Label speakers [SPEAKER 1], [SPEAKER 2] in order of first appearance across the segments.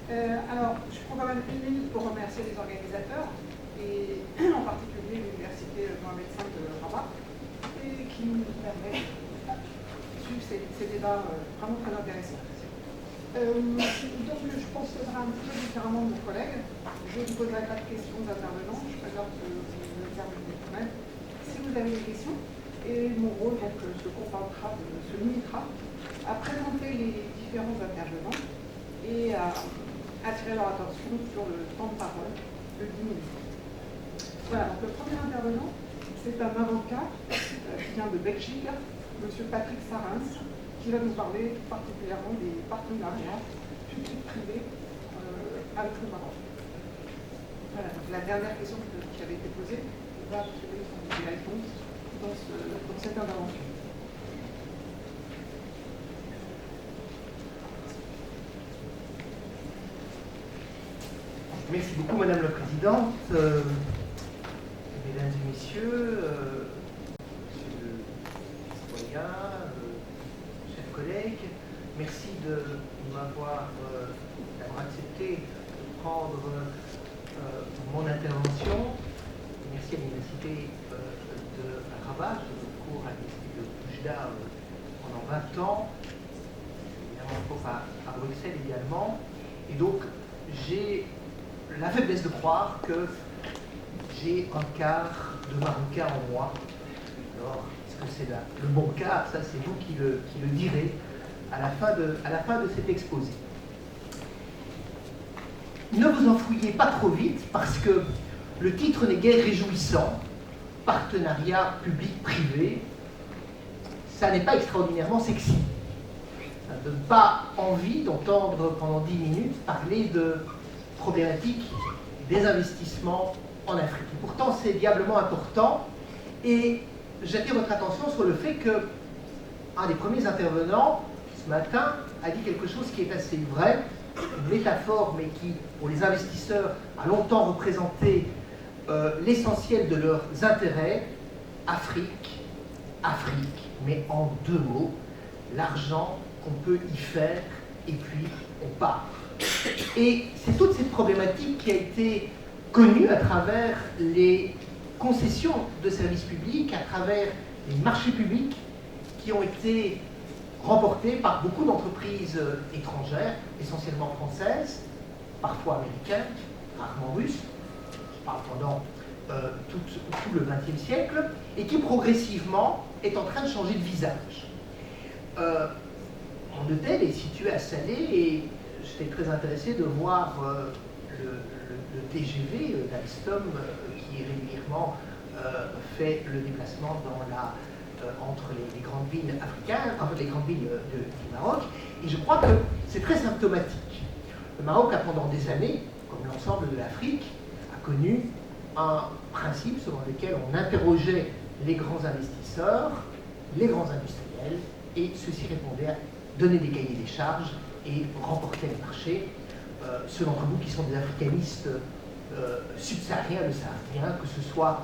[SPEAKER 1] Alors, je prends quand même une minute pour remercier les organisateurs, et en particulier l'université Mohamed V de Rabat, et qui nous permet de suivre ces débats vraiment très intéressants. Donc, je procéderai un petit peu différemment de mon collègue. Je ne vous poserai pas de questions aux intervenants, je préfère que vous interveniez vous-même si vous avez des questions. Et mon rôle donc, se limitera à présenter les différents intervenants et à attirer leur attention sur le temps de parole de 10 minutes. Voilà, donc le premier intervenant, c'est un avocat qui vient de Belgique, M. Patrick Sarens, qui va nous parler particulièrement des partenariats publics-privés avec le Maroc. Voilà, donc la dernière question qui avait été posée va trouver son réponse dans cette intervention.
[SPEAKER 2] Merci beaucoup, Madame la Présidente. Mesdames et Messieurs, Monsieur le citoyen, chers collègues, merci d'avoir accepté de prendre mon intervention. Merci à l'Université de Rabat, je cours à l'Université de Oujda pendant 20 ans, évidemment à Bruxelles également. Et donc, j'ai la faiblesse de croire que j'ai un quart de Marocain en moi. Alors, est-ce que c'est le bon quart? Ça, c'est vous qui le direz à la fin de cet exposé. Ne vous en fouillez pas trop vite, parce que le titre n'est guère réjouissant. Partenariat public-privé, ça n'est pas extraordinairement sexy. Ça ne donne pas envie d'entendre pendant 10 minutes parler de problématiques des investissements en Afrique. Et pourtant, c'est diablement important. Et j'attire votre attention sur le fait que un des premiers intervenants ce matin a dit quelque chose qui est assez vrai, une métaphore, mais qui, pour les investisseurs, a longtemps représenté l'essentiel de leurs intérêts. Afrique, mais en deux mots, l'argent qu'on peut y faire, et puis on part. Et c'est toute cette problématique qui a été connue à travers les concessions de services publics, à travers les marchés publics qui ont été remportés par beaucoup d'entreprises étrangères, essentiellement françaises, parfois américaines, rarement russes, je parle pendant tout le XXe siècle, et qui progressivement est en train de changer de visage. Mondetel est situé à Salé, et j'étais très intéressé de voir le TGV d'Alstom qui régulièrement fait le déplacement entre les grandes villes africaines, enfin les grandes villes du Maroc, et je crois que c'est très symptomatique. Le Maroc a pendant des années, comme l'ensemble de l'Afrique, a connu un principe selon lequel on interrogeait les grands investisseurs, les grands industriels, et ceux-ci répondaient à donner des cahiers des charges et remporter les marchés. Ceux d'entre vous qui sont des africanistes subsahariens le savent bien, que ce soit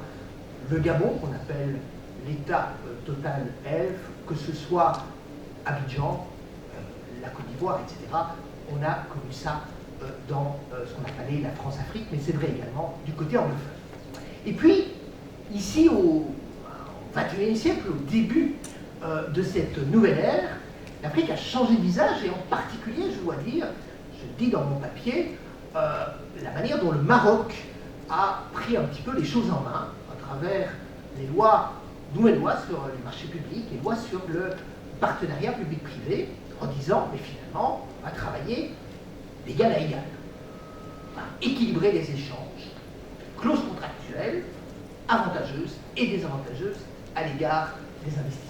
[SPEAKER 2] le Gabon, qu'on appelle l'État Total Elf, que ce soit Abidjan, la Côte d'Ivoire, etc. On a connu ça dans ce qu'on appelait la France-Afrique, mais c'est vrai également du côté anglophone. Et puis, ici, au XXIe siècle, au début de cette nouvelle ère, l'Afrique a changé de visage, et en particulier, je dois dire, je le dis dans mon papier, la manière dont le Maroc a pris un petit peu les choses en main à travers les nouvelles lois sur les marchés publics, les lois sur le partenariat public-privé, en disant, mais finalement, on va travailler d'égal à égal, on va équilibrer les échanges, clauses contractuelles, avantageuses et désavantageuses à l'égard des investisseurs.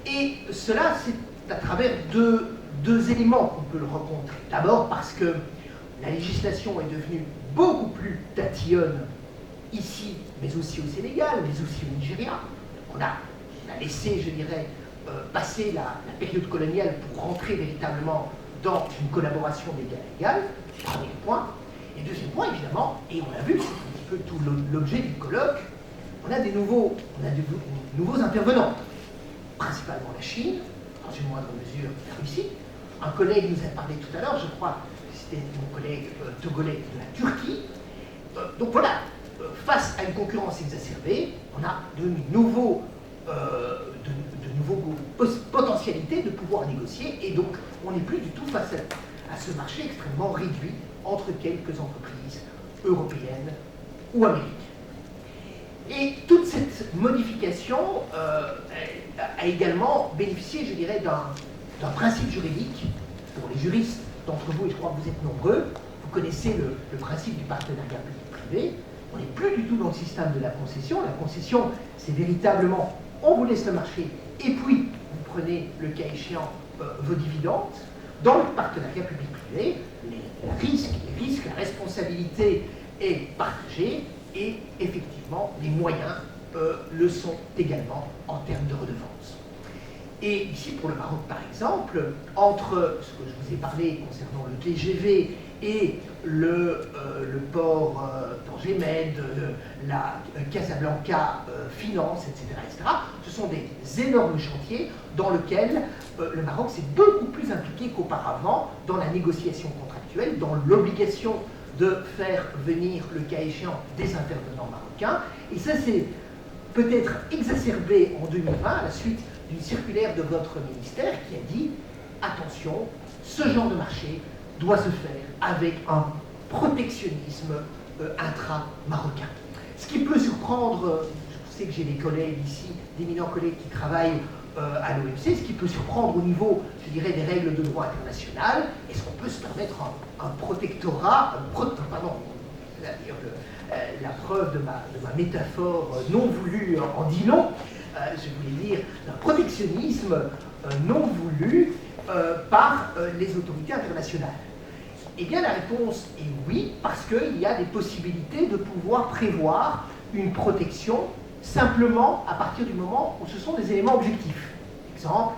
[SPEAKER 2] Et cela, c'est à travers deux éléments qu'on peut le rencontrer. D'abord parce que la législation est devenue beaucoup plus tatillonne ici, mais aussi au Sénégal, mais aussi au Nigeria. On a laissé, je dirais, passer la période coloniale pour rentrer véritablement dans une collaboration d'égal à égal, premier point. Et deuxième point, évidemment, et on l'a vu, c'est un petit peu tout l'objet du colloque, on a de nouveaux intervenants, principalement la Chine, dans une moindre mesure la Russie. Un collègue nous a parlé tout à l'heure, je crois, c'était mon collègue togolais de la Turquie. Donc voilà, face à une concurrence exacerbée, on a de nouveaux potentialités de pouvoir négocier, et donc on n'est plus du tout face à ce marché extrêmement réduit entre quelques entreprises européennes ou américaines. Et toute cette modification a également bénéficié, je dirais, d'un principe juridique. Pour les juristes d'entre vous, et je crois que vous êtes nombreux, vous connaissez le principe du partenariat public-privé. On n'est plus du tout dans le système de la concession. La concession, c'est véritablement, on vous laisse le marché, et puis vous prenez, le cas échéant, vos dividendes. Dans le partenariat public-privé, les risques, la responsabilité est partagée, et effectivement, les moyens le sont également en termes de redevances. Et ici, pour le Maroc, par exemple, entre ce que je vous ai parlé concernant le TGV et le port d'Angers-Med, la Casablanca Finance, etc., ce sont des énormes chantiers dans lesquels le Maroc s'est beaucoup plus impliqué qu'auparavant dans la négociation contractuelle, dans l'obligation de faire venir, le cas échéant, des intervenants marocains. Et ça, c'est peut-être exacerbé en 2020 à la suite d'une circulaire de votre ministère qui a dit « Attention, ce genre de marché doit se faire avec un protectionnisme intra-marocain ». Ce qui peut surprendre, je sais que j'ai des collègues ici, d'éminents collègues qui travaillent à l'OMC, ce qui peut surprendre au niveau, je dirais, des règles de droit international. Est-ce qu'on peut se permettre un protectorat, la preuve de ma métaphore non voulue en dit long, je voulais dire un protectionnisme non voulu par les autorités internationales? Eh bien, la réponse est oui, parce qu'il y a des possibilités de pouvoir prévoir une protection simplement à partir du moment où ce sont des éléments objectifs. Exemple,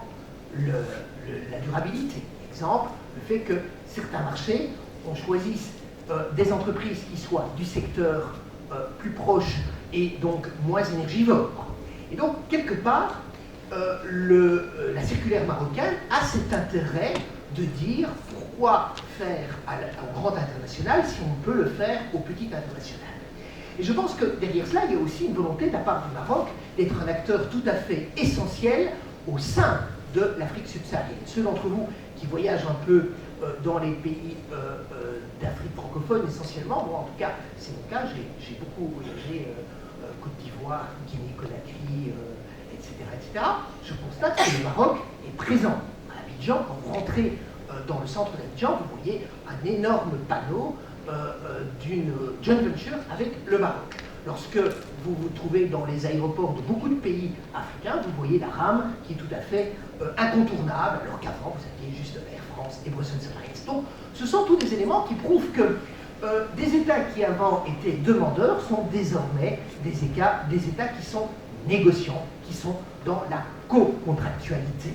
[SPEAKER 2] la durabilité. Exemple, le fait que certains marchés, on choisisse des entreprises qui soient du secteur plus proche et donc moins énergivores. Et donc, quelque part, la circulaire marocaine a cet intérêt de dire pourquoi faire au grand international si on peut le faire au petit international. Et je pense que derrière cela, il y a aussi une volonté de la part du Maroc d'être un acteur tout à fait essentiel au sein de l'Afrique subsaharienne. Ceux d'entre vous qui voyagent un peu dans les pays d'Afrique francophone essentiellement, moi en tout cas, c'est mon cas, j'ai beaucoup voyagé Côte d'Ivoire, Guinée-Conakry, etc. Je constate que le Maroc est présent. À Abidjan, quand vous rentrez dans le centre d'Abidjan, vous voyez un énorme panneau d'une joint venture avec le Maroc. Lorsque vous vous trouvez dans les aéroports de beaucoup de pays africains, vous voyez la rame qui est tout à fait incontournable, alors qu'avant vous aviez juste Air France et Brussels Airlines. Donc ce sont tous des éléments qui prouvent que des États qui avant étaient demandeurs sont désormais des États qui sont négociants, qui sont dans la co-contractualité.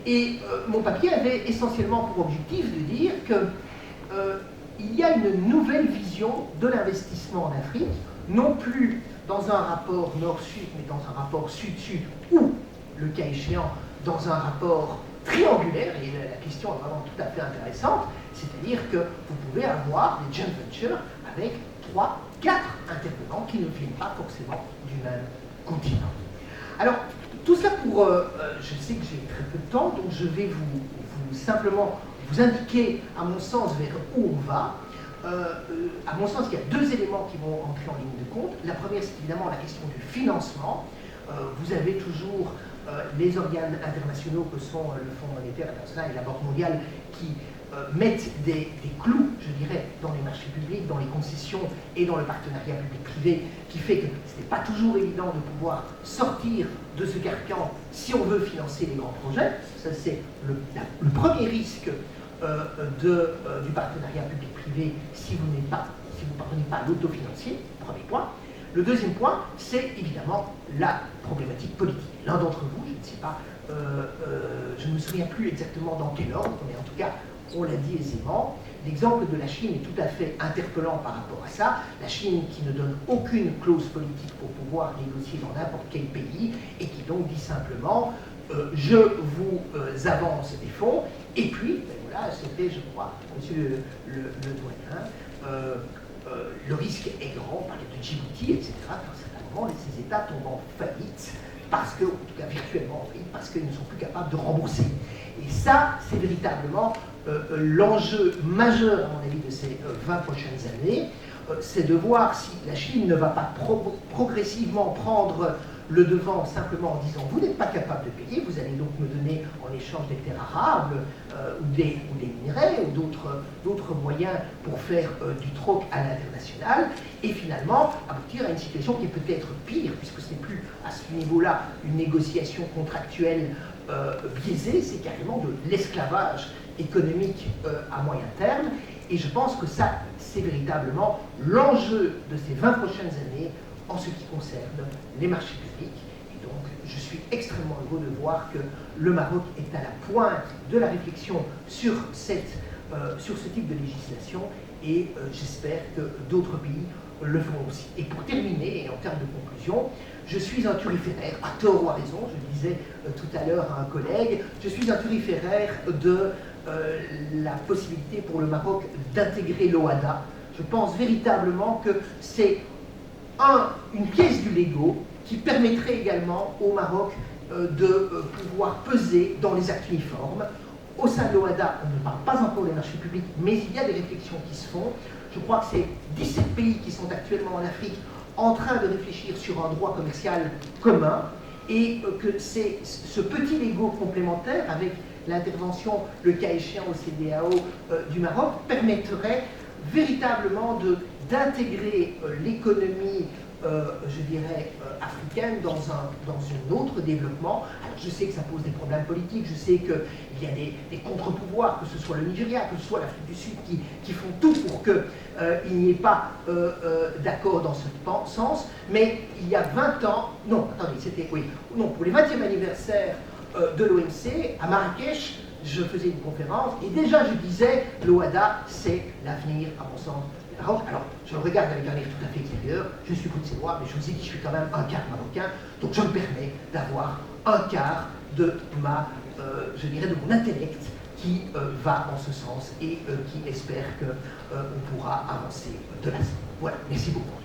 [SPEAKER 2] Et mon papier avait essentiellement pour objectif de dire qu'il y a une nouvelle vision de l'investissement en Afrique, non plus dans un rapport nord-sud, mais dans un rapport sud-sud, ou, le cas échéant, dans un rapport triangulaire, et la question est vraiment tout à fait intéressante, c'est-à-dire que vous pouvez avoir des joint ventures avec 3, 4 intervenants qui ne viennent pas forcément du même continent. Alors, tout ça pour... je sais que j'ai très peu de temps, donc je vais simplement vous indiquer, à mon sens, vers où on va. À mon sens, il y a deux éléments qui vont entrer en ligne de compte. La première, c'est évidemment la question du financement. Vous avez toujours les organes internationaux que sont le Fonds monétaire international et la Banque mondiale qui mettent des clous, je dirais, dans les marchés publics, dans les concessions et dans le partenariat public-privé, qui fait que ce n'est pas toujours évident de pouvoir sortir de ce carcan si on veut financer les grands projets. Ça, c'est le premier risque du partenariat public-privé si vous ne parvenez pas à l'autofinancier, premier point. Le deuxième point, c'est évidemment la problématique politique. L'un d'entre vous, je ne sais pas, je ne me souviens plus exactement dans quel ordre, mais en tout cas, on l'a dit aisément, l'exemple de la Chine est tout à fait interpellant par rapport à ça. La Chine qui ne donne aucune clause politique pour pouvoir négocier dans n'importe quel pays et qui donc dit simplement je vous avance des fonds et puis, ben là, c'était, je crois, monsieur le doyen, le risque est grand, on parlait de Djibouti, etc. À un certain moment, ces États tombent en faillite, parce que, en tout cas virtuellement en faillite, parce qu'ils ne sont plus capables de rembourser. Et ça, c'est véritablement l'enjeu majeur, à mon avis, de ces 20 prochaines années, c'est de voir si la Chine ne va pas progressivement prendre le devant simplement en disant vous n'êtes pas capable de payer, vous allez donc me donner en échange des terres arables ou des minerais ou d'autres moyens pour faire du troc à l'international et finalement aboutir à une situation qui est peut-être pire puisque ce n'est plus à ce niveau-là une négociation contractuelle biaisée, c'est carrément de l'esclavage économique à moyen terme et je pense que ça c'est véritablement l'enjeu de ces 20 prochaines années en ce qui concerne les marchés publics. Et donc, je suis extrêmement heureux de voir que le Maroc est à la pointe de la réflexion sur ce type de législation et j'espère que d'autres pays le feront aussi. Et pour terminer, et en termes de conclusion, je suis un turiféraire, à tort ou à raison, je le disais tout à l'heure à un collègue, je suis un turiféraire de la possibilité pour le Maroc d'intégrer l'OHADA. Je pense véritablement que c'est une pièce du Lego qui permettrait également au Maroc de pouvoir peser dans les actes uniformes. Au sein de l'OHADA, on ne parle pas encore des marchés publics, mais il y a des réflexions qui se font. Je crois que c'est 17 pays qui sont actuellement en Afrique en train de réfléchir sur un droit commercial commun et que c'est ce petit Lego complémentaire avec l'intervention, le cas échéant au CEDEAO du Maroc, permettrait véritablement d'intégrer l'économie, je dirais, africaine dans un autre développement. Alors je sais que ça pose des problèmes politiques, je sais qu'il y a des contre-pouvoirs, que ce soit le Nigeria, que ce soit l'Afrique du Sud, qui font tout pour qu'il n'y ait pas d'accord dans ce sens, mais il y a 20 ans, non, attendez, c'était, oui, non, pour les 20e anniversaire de l'OMC, à Marrakech, je faisais une conférence et déjà je disais l'OHADA c'est l'avenir à mon sens du Maroc. Alors je le regarde avec un air tout à fait extérieur, je suis bruxellois mais je vous ai dit que je suis quand même un quart marocain, donc je me permets d'avoir un quart de je dirais de mon intellect qui va en ce sens et qui espère qu'on pourra avancer de la sorte. Voilà, merci beaucoup.